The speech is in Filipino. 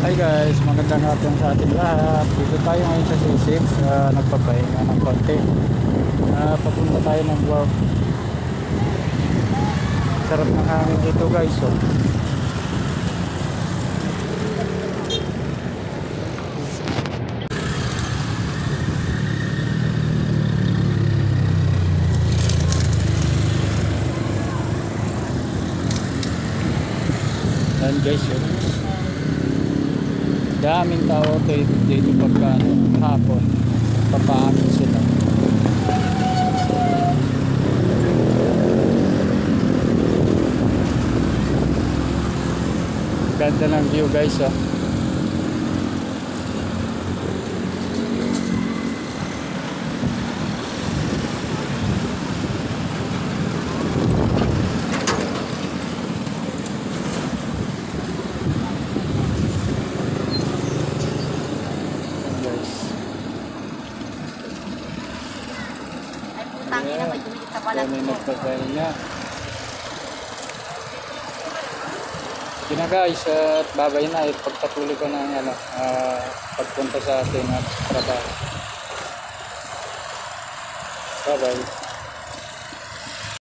Hi guys, magandang hapon sa ating lahat. Dito tayo ngayon sa C6, nagpapahinga ng konti. Papunta tayo ng work. Sarap ng hangin dito guys. Oh. Yan guys, oh. Daming tao dito pagka hapon papaamin sila. Ganda ng view guys, oh. Tangin na may dumikit sa balat May ko. nagpapahinga. Yun na guys, at babay na. Pagpatuloy ko ng pagpunta sa ating trabaho. Bye bye.